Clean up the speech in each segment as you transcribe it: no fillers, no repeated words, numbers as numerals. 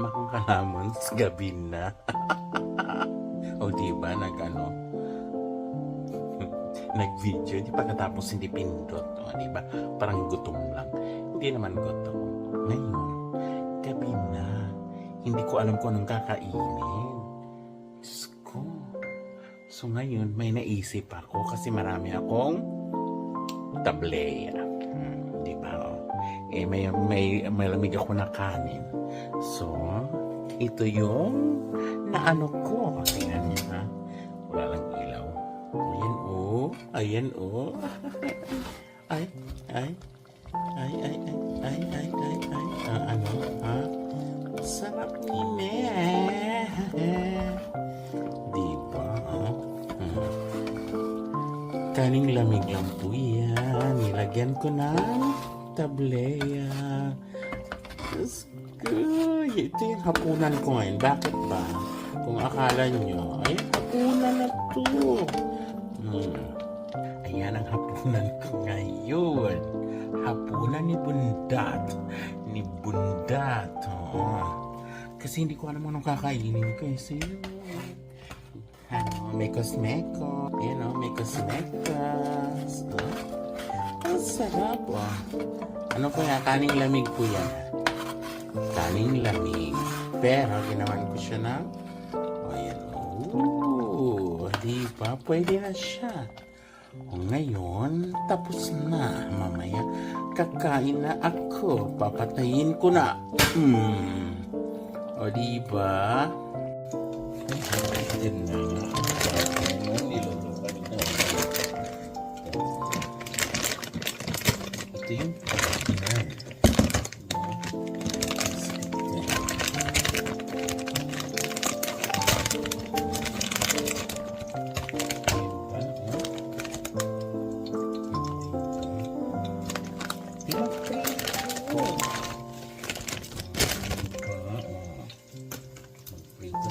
Mga lamon sa gabi na. O diba, nag-video, di pagkatapos hindi pindot. O diba, parang gutom lang. Hindi naman gutom. Ngayon, gabi na. Hindi ko alam kung anong kakainin. Diyos ko. So ngayon, may naisip ako kasi marami akong tableya. Di ba? Eh, may lamig ako na kanin. So, ito yung naano ko. Tingnan niyo ha. Wala lang ilaw. Ayan oh. Ayan oh. Ay. Ano ha? Sarap nini. Diba? Kaning lamig lang po yan. Nilagyan ko ng tableya. Ito yung hapunan ko ngayon. Bakit ba? Kung akala nyo, ay hapunan na to. Ayan ang hapunan ko ngayon. Hapunan ni Bundat. Ni Bundat. Kasi hindi ko alam anong kakainin ko. Kasi may kosmeko. May kosmekas. Ang sarap. Ano po yan? Kaning lamig po yan. Kaning lamig. Pero ginawan ko siya ng ayan. Diba? Pwede na siya. Ngayon, tapos na. Mamaya, kakain na ako. Papatayin ko na. O diba? Ayan na. Ito yung partner.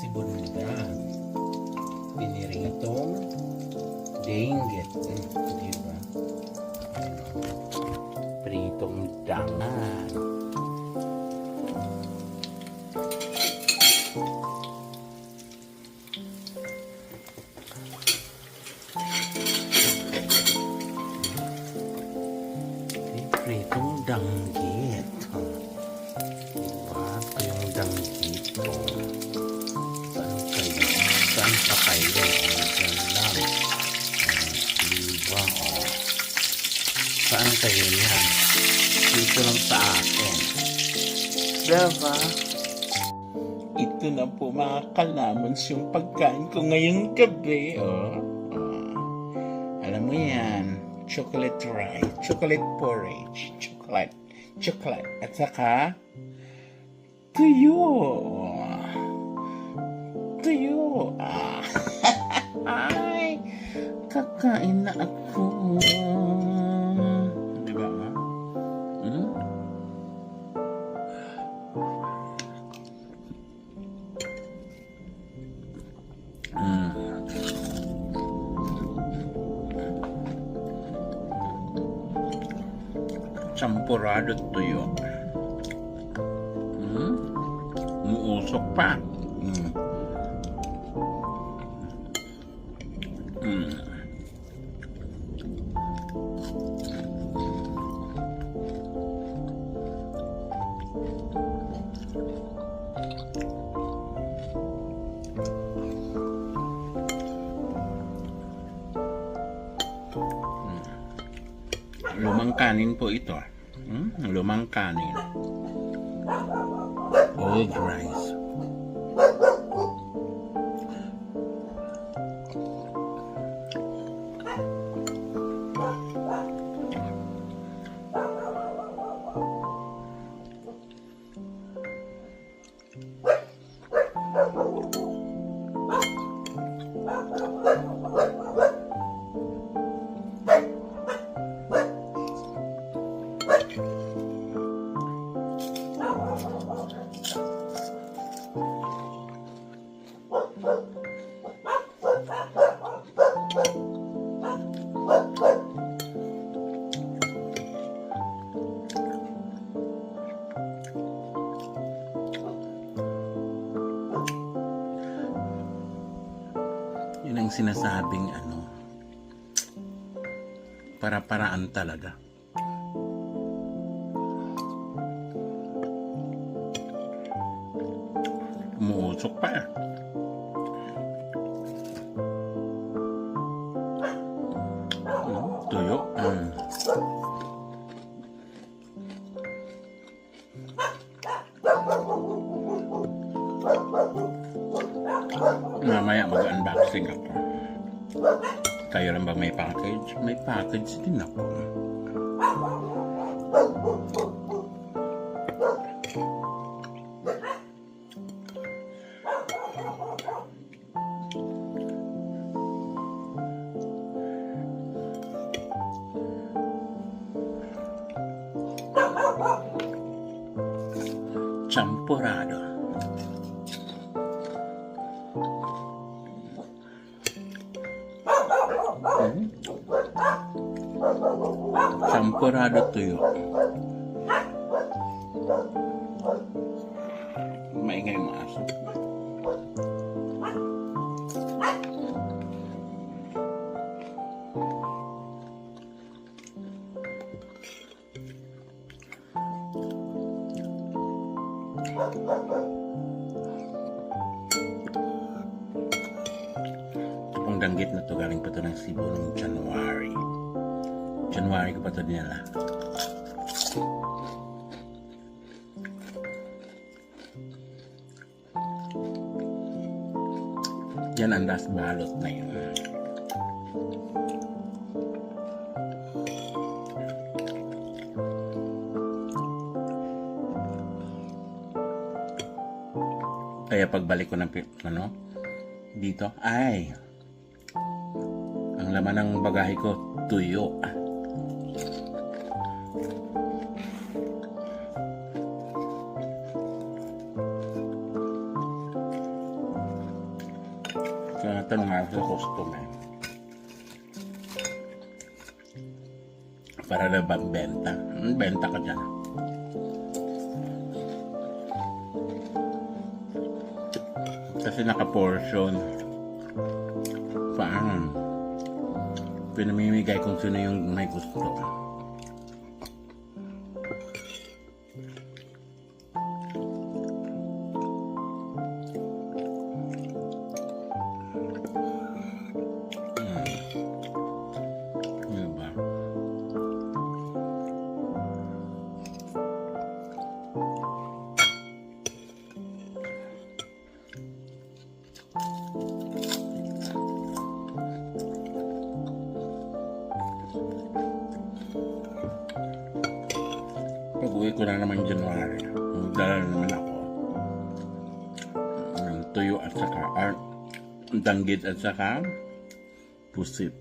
Si Bunda piniring itong dinggit diba? Pritong dangan pritong danggit diba? Ito yung danggit saan pa kayo? Diyan lang. Diba? Saan kayo yan? Dito lang sa akin. Diba? Ito na po mga kalamons yung pagkain ko ngayong gabi. Alam mo yan. Chocolate rice. Chocolate porridge. Chocolate. At saka tuyo. Ay, kakain na ako. Diba? Champurado tuyo. Umuusok pa. Lumang kanin po ito. Lumang kanin. Old rice. yung sinasabing para-paraan talaga. Umuusok pa eh. Tuyo. Mamaya mag-unboxing ako. Kayo lang ba may package? May package din ako. Champurrado. Champurrado tuyo. Maingay mo aso. Itong danggit na to galing pa to ng Cebu noong January. January ko pa to dinala. Yan ang last balot na yun. Kaya pagbalik ko ng dito, ay ang laman ng bagahe ko, tuyo. Kaya tanong nga sa customer para na bang benta? Benta ka dyan. Kasi naka-portion. Paano? Pinamimigay kung sino yung may gusto. Diba? Pag-uwi ko na naman January, magdala na naman ako ng tuyo at saka danggit at saka pusit.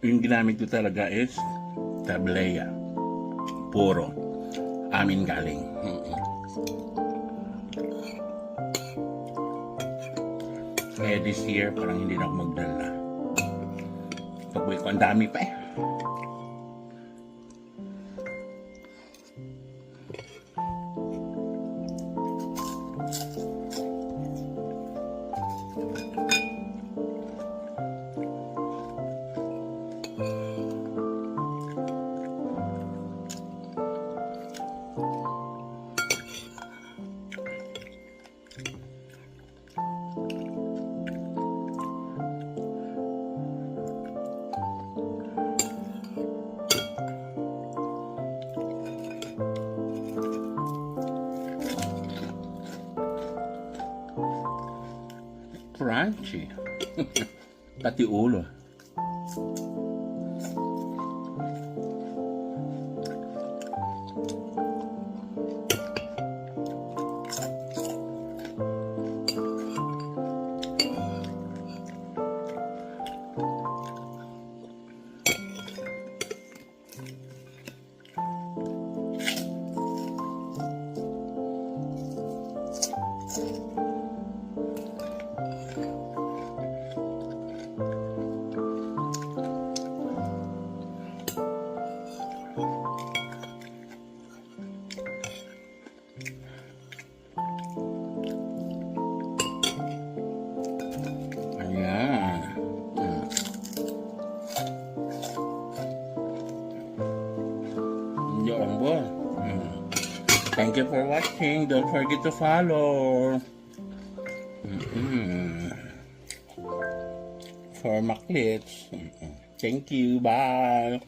Yung ginamit ko talaga is tablea. Puro. Amin galing. Kaya this year, parang hindi na ako magdala. Pag-uwi ko, ang dami pa eh. crunchy. Pati ulo. Ayan. Yung bo. Thank you for watching. Don't forget to follow. For Maclits. Thank you. Bye.